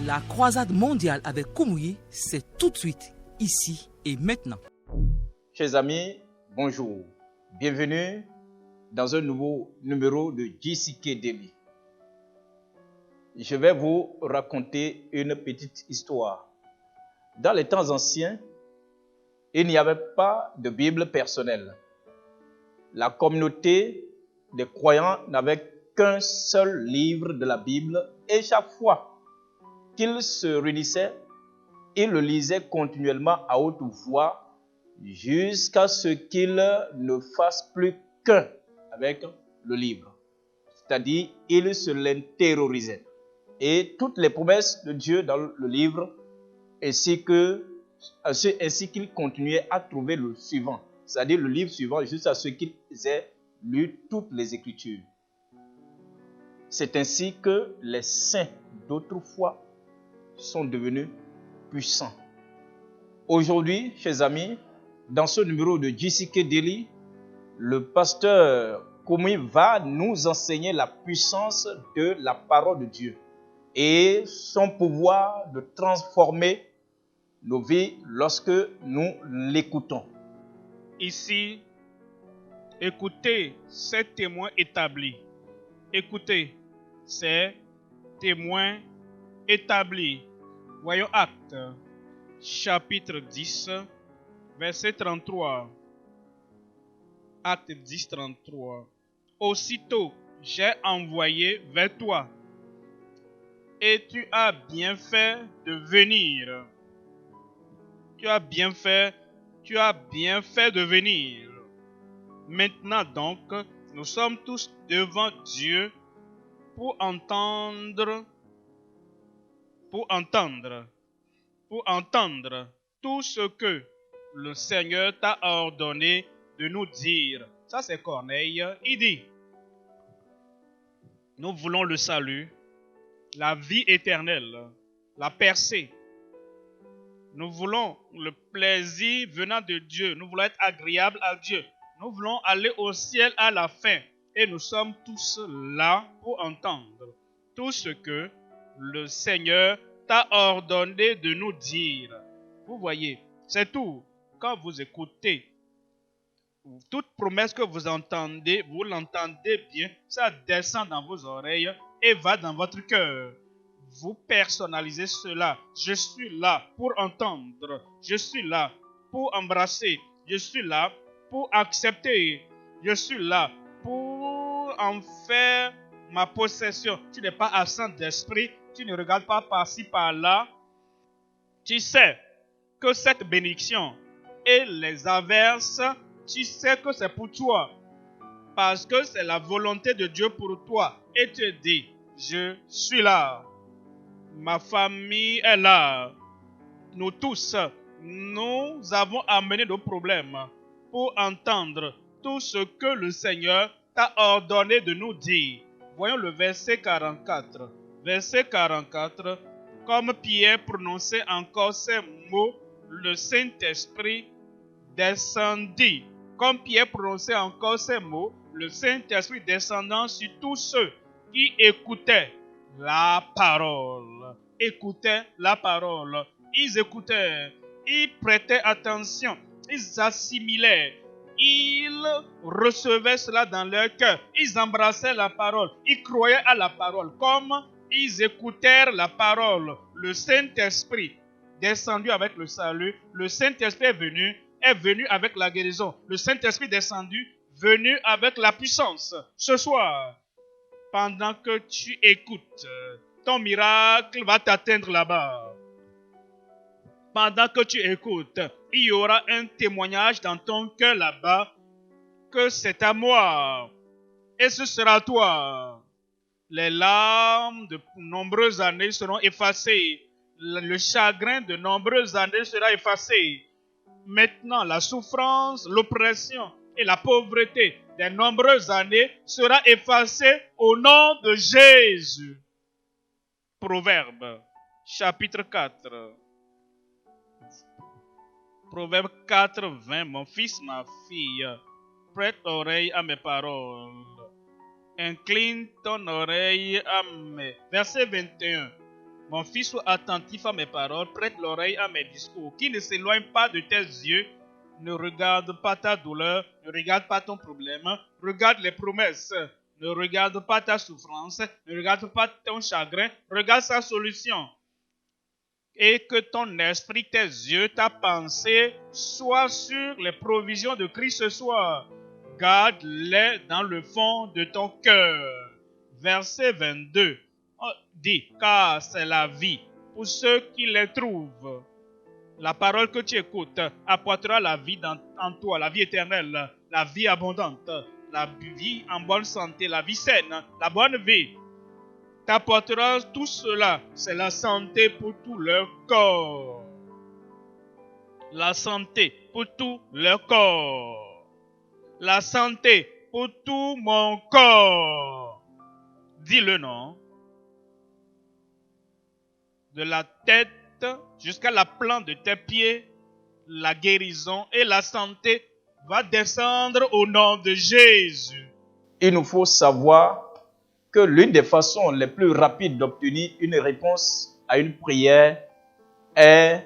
La croisade mondiale avec Kumuyi, c'est tout de suite, ici et maintenant. Chers amis, bonjour. Bienvenue dans un nouveau numéro de JCK Daily. Je vais vous raconter une petite histoire. Dans les temps anciens, il n'y avait pas de Bible personnelle. La communauté des croyants n'avait qu'un seul livre de la Bible et chaque fois qu'ils se réunissaient, ils le lisaient continuellement à haute voix jusqu'à ce qu'ils ne fassent plus qu'un avec le livre. C'est-à-dire, ils se l'intériorisaient. Et toutes les promesses de Dieu dans le livre, ainsi qu'ils continuaient à trouver le suivant, c'est-à-dire le livre suivant, jusqu'à ce qu'ils aient lu toutes les Écritures. C'est ainsi que les saints d'autrefois sont devenus puissants. Aujourd'hui, chers amis, dans ce numéro de JCK Daily, le pasteur Kumuyi va nous enseigner la puissance de la parole de Dieu et son pouvoir de transformer nos vies lorsque nous l'écoutons. Ici, écoutez ces témoins établis. Écoutez ces témoins établis. Voyons Actes, chapitre 10, verset 33. Acte 10, 33. Aussitôt, j'ai envoyé vers toi, et tu as bien fait de venir. Tu as bien fait de venir. Maintenant donc, nous sommes tous devant Dieu pour entendre tout ce que le Seigneur t'a ordonné de nous dire. Ça, c'est Corneille. Il dit, nous voulons le salut, la vie éternelle, la percée. Nous voulons le plaisir venant de Dieu. Nous voulons être agréables à Dieu. Nous voulons aller au ciel à la fin. Et nous sommes tous là pour entendre tout ce que le Seigneur t'a ordonné de nous dire. Vous voyez, c'est tout. Quand vous écoutez, toute promesse que vous entendez, vous l'entendez bien, ça descend dans vos oreilles et va dans votre cœur. Vous personnalisez cela. Je suis là pour entendre. Je suis là pour embrasser. Je suis là pour accepter. Je suis là pour en faire ma possession. Tu n'es pas absent d'esprit. Tu ne regardes pas par-ci, par-là. Tu sais que cette bénédiction et les averses, tu sais que c'est pour toi. Parce que c'est la volonté de Dieu pour toi. Et tu dis, je suis là. Ma famille est là. Nous tous, nous avons amené nos problèmes pour entendre tout ce que le Seigneur t'a ordonné de nous dire. Voyons le verset 44. Verset 44. Comme Pierre prononçait encore ces mots, le Saint-Esprit descendit. Comme Pierre prononçait encore ces mots, le Saint-Esprit descendant sur tous ceux qui écoutaient la parole. Écoutaient la parole. Ils écoutaient. Ils prêtaient attention. Ils assimilaient. Ils recevaient cela dans leur cœur. Ils embrassaient la parole. Ils croyaient à la parole. Comme ils écoutèrent la parole, le Saint-Esprit descendu avec le salut. Le Saint-Esprit est venu avec la guérison. Le Saint-Esprit descendu, venu avec la puissance. Ce soir, pendant que tu écoutes, ton miracle va t'atteindre là-bas. Pendant que tu écoutes, il y aura un témoignage dans ton cœur là-bas que c'est à moi et ce sera toi. Les larmes de nombreuses années seront effacées. Le chagrin de nombreuses années sera effacé. Maintenant, la souffrance, l'oppression et la pauvreté des nombreuses années sera effacée au nom de Jésus. Proverbe, chapitre 4. Proverbe 4, 20. Mon fils, ma fille, prête l'oreille à mes paroles. Incline ton oreille à mes... Verset 21. Mon fils, sois attentif à mes paroles, prête l'oreille à mes discours, qui ne s'éloigne pas de tes yeux, ne regarde pas ta douleur, ne regarde pas ton problème, regarde les promesses, ne regarde pas ta souffrance, ne regarde pas ton chagrin, regarde sa solution. Et que ton esprit, tes yeux, ta pensée soient sur les provisions de Christ ce soir. Garde-les dans le fond de ton cœur. Verset 22 dit, car c'est la vie pour ceux qui les trouvent. La parole que tu écoutes apportera la vie en toi, la vie éternelle, la vie abondante, la vie en bonne santé, la vie saine, la bonne vie. T'apportera tout cela, c'est la santé pour tout leur corps. La santé pour tout leur corps. La santé pour tout mon corps. Dis-le non. De la tête jusqu'à la plante de tes pieds, la guérison et la santé va descendre au nom de Jésus. Il nous faut savoir que l'une des façons les plus rapides d'obtenir une réponse à une prière est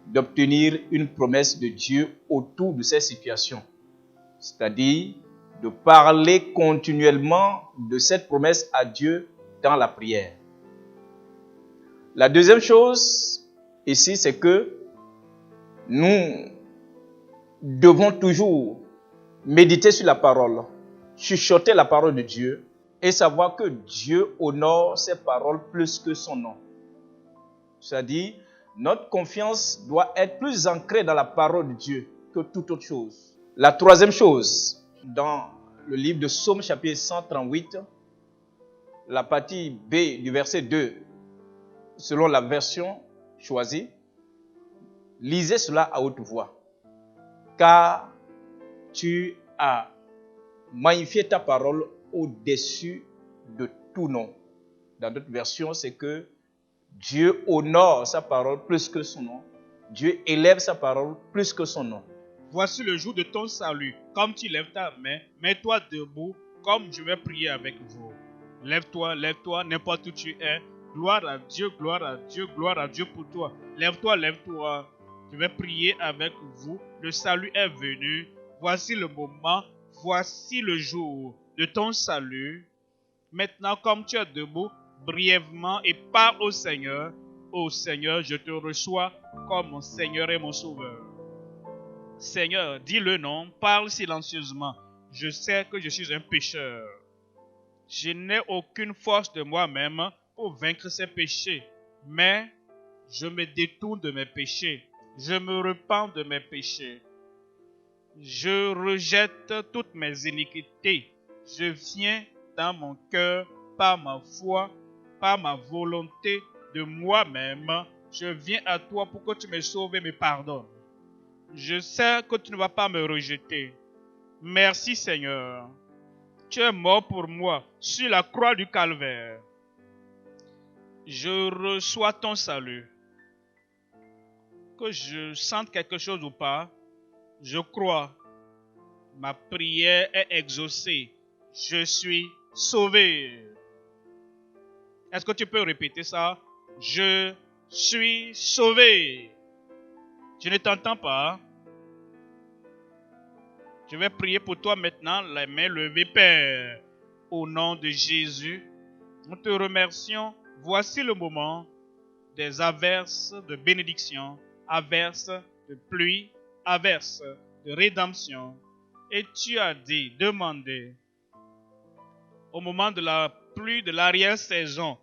d'obtenir une promesse de Dieu autour de ces situations. C'est-à-dire de parler continuellement de cette promesse à Dieu dans la prière. La deuxième chose ici, c'est que nous devons toujours méditer sur la parole, chuchoter la parole de Dieu et savoir que Dieu honore ses paroles plus que son nom. C'est-à-dire, notre confiance doit être plus ancrée dans la parole de Dieu que toute autre chose. La troisième chose, dans le livre de Psaume chapitre 138, la partie B du verset 2, selon la version choisie, lisez cela à haute voix. Car tu as magnifié ta parole au-dessus de tout nom. Dans d'autres versions, c'est que Dieu honore sa parole plus que son nom. Dieu élève sa parole plus que son nom. Voici le jour de ton salut. Comme tu lèves ta main, mets-toi debout, comme je vais prier avec vous. Lève-toi, n'importe où tu es. Gloire à Dieu, gloire à Dieu, gloire à Dieu pour toi. Lève-toi, lève-toi. Je vais prier avec vous. Le salut est venu. Voici le moment, voici le jour de ton salut. Maintenant, comme tu es debout, brièvement et parle au Seigneur. Ô Seigneur, je te reçois comme mon Seigneur et mon Sauveur. Seigneur, dis le nom, parle silencieusement. Je sais que je suis un pécheur. Je n'ai aucune force de moi-même pour vaincre ces péchés, mais je me détourne de mes péchés. Je me repens de mes péchés. Je rejette toutes mes iniquités. Je viens dans mon cœur par ma foi, par ma volonté de moi-même. Je viens à toi pour que tu me sauves et me pardonnes. Je sais que tu ne vas pas me rejeter. Merci Seigneur. Tu es mort pour moi sur la croix du Calvaire. Je reçois ton salut. Que je sente quelque chose ou pas, je crois. Ma prière est exaucée. Je suis sauvé. Est-ce que tu peux répéter ça? Je suis sauvé. Je ne t'entends pas. Je vais prier pour toi maintenant, les mains levées, Père. Au nom de Jésus, nous te remercions. Voici le moment des averses de bénédiction, averses de pluie, averses de rédemption. Et tu as dit, demandez, au moment de la pluie de l'arrière-saison,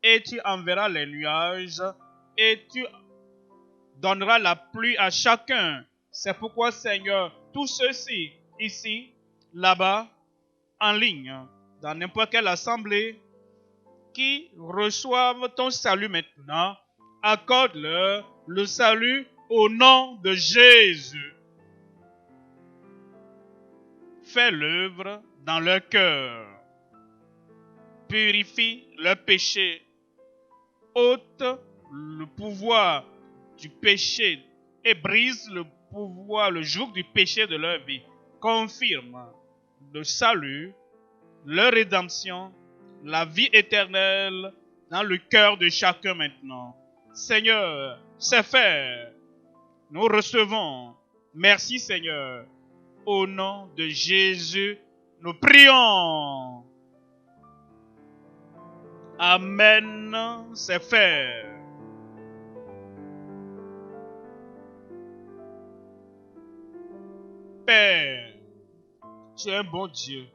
et tu enverras les nuages, et tu donneras la pluie à chacun. C'est pourquoi, Seigneur, tous ceux-ci, ici, là-bas, en ligne, dans n'importe quelle assemblée, qui reçoivent ton salut maintenant, accorde-leur le salut au nom de Jésus. Fais l'œuvre dans leur cœur. Purifie leur péché. Ôte le pouvoir du péché et brise le pouvoir, le joug du péché de leur vie. Confirme le salut, leur rédemption, la vie éternelle dans le cœur de chacun maintenant. Seigneur, c'est fait. Nous recevons. Merci Seigneur. Au nom de Jésus, nous prions. Amen, c'est fait. Père, tu es un bon Dieu.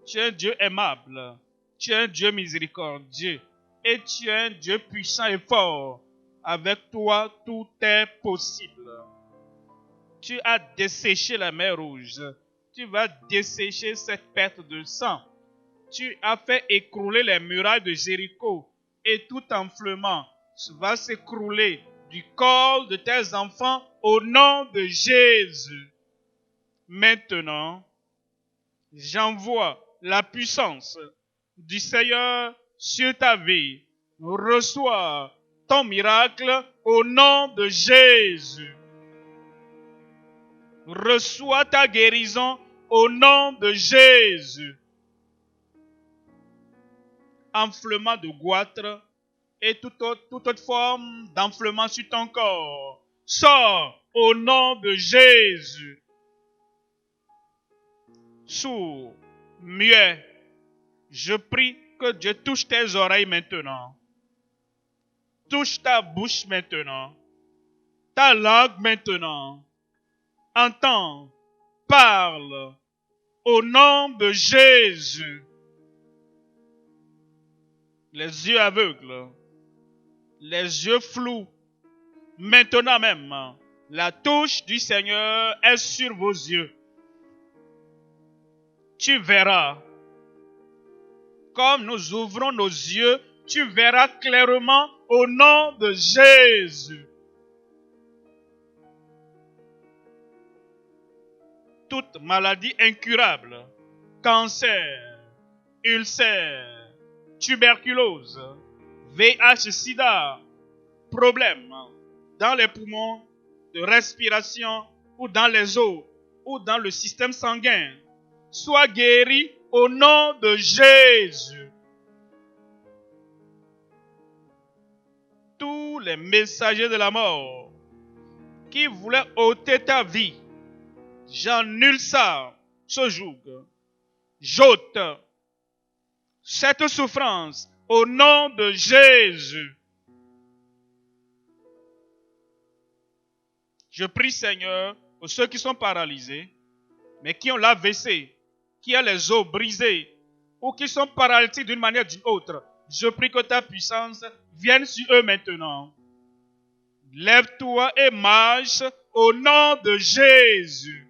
Tu es un Dieu aimable. Tu es un Dieu miséricordieux. Et tu es un Dieu puissant et fort. Avec toi, tout est possible. Tu as desséché la mer rouge. Tu vas dessécher cette perte de sang. Tu as fait écrouler les murailles de Jéricho. Et tout enflement va s'écrouler du corps de tes enfants au nom de Jésus. Maintenant, j'envoie la puissance du Seigneur sur ta vie. Reçois ton miracle au nom de Jésus. Reçois ta guérison au nom de Jésus. Enflement de goitre et toute autre forme d'enflement sur ton corps. Sors au nom de Jésus. Sourd, muet, je prie que Dieu touche tes oreilles maintenant. Touche ta bouche maintenant. Ta langue maintenant. Entends, parle au nom de Jésus. Les yeux aveugles, les yeux flous, maintenant même, la touche du Seigneur est sur vos yeux. Tu verras. Comme nous ouvrons nos yeux, tu verras clairement au nom de Jésus. Toute maladie incurable, cancer, ulcère, tuberculose, VIH, sida, problème dans les poumons, de respiration ou dans les os ou dans le système sanguin, sois guéri au nom de Jésus. Tous les messagers de la mort qui voulaient ôter ta vie, j'annule ça ce jour. J'ôte cette souffrance au nom de Jésus. Je prie, Seigneur, pour ceux qui sont paralysés, mais qui ont l'AVC, qui ont les os brisés, ou qui sont paralysés d'une manière ou d'une autre. Je prie que ta puissance vienne sur eux maintenant. Lève-toi et marche au nom de Jésus.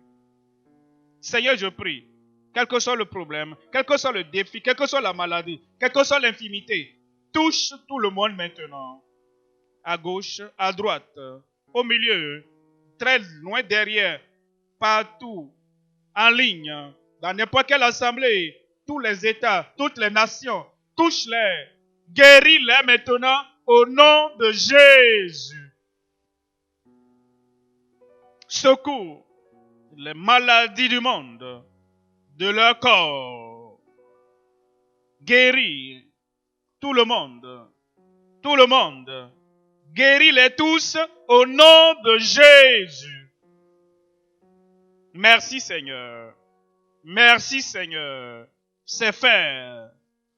Seigneur, je prie, quel que soit le problème, quel que soit le défi, quelle que soit la maladie, quelle que soit l'infimité, touche tout le monde maintenant. À gauche, à droite, au milieu, très loin derrière, partout, en ligne, dans n'importe quelle assemblée, tous les États, toutes les nations, touche-les, guéris-les maintenant au nom de Jésus. Secours les maladies du monde, de leur corps. Guéris tout le monde. Tout le monde. Guéris-les tous au nom de Jésus. Merci Seigneur. Merci Seigneur. C'est fait.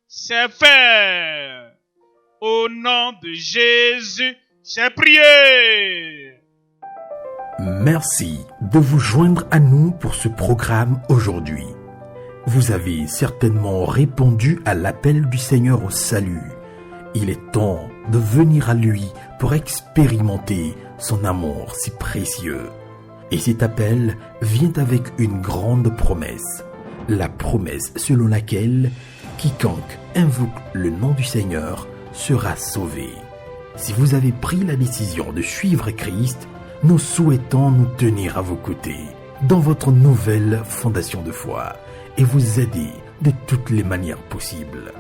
C'est fait. Au nom de Jésus, j'ai prié. Merci de vous joindre à nous pour ce programme aujourd'hui. Vous avez certainement répondu à l'appel du Seigneur au salut. Il est temps de venir à lui pour expérimenter son amour si précieux. Et cet appel vient avec une grande promesse. La promesse selon laquelle quiconque invoque le nom du Seigneur sera sauvé. Si vous avez pris la décision de suivre Christ, nous souhaitons nous tenir à vos côtés dans votre nouvelle fondation de foi et vous aider de toutes les manières possibles.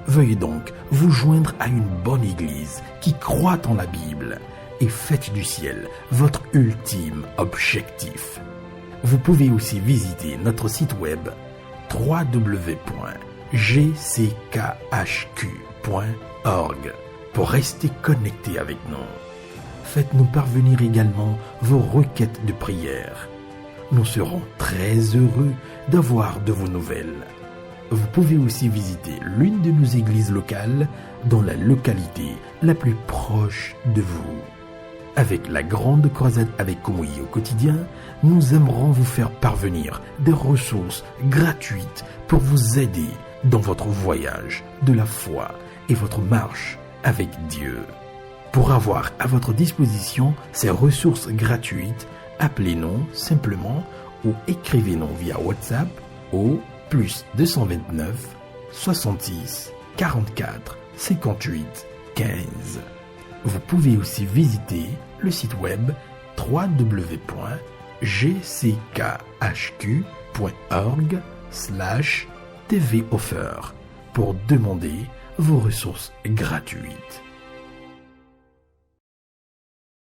Veuillez donc vous joindre à une bonne église qui croit en la Bible et faites du ciel votre ultime objectif. Vous pouvez aussi visiter notre site web www.gchq.info pour rester connectés avec nous. Faites-nous parvenir également vos requêtes de prière. Nous serons très heureux d'avoir de vos nouvelles. Vous pouvez aussi visiter l'une de nos églises locales dans la localité la plus proche de vous. Avec la grande croisade avec Kumuyi au quotidien, nous aimerons vous faire parvenir des ressources gratuites pour vous aider dans votre voyage de la foi et votre marche avec Dieu. Pour avoir à votre disposition ces ressources gratuites, appelez-nous simplement ou écrivez-nous via WhatsApp au +229 66 44 58 15. Vous pouvez aussi visiter le site web www.gckhq.org/tvoffer pour demander vos ressources gratuites.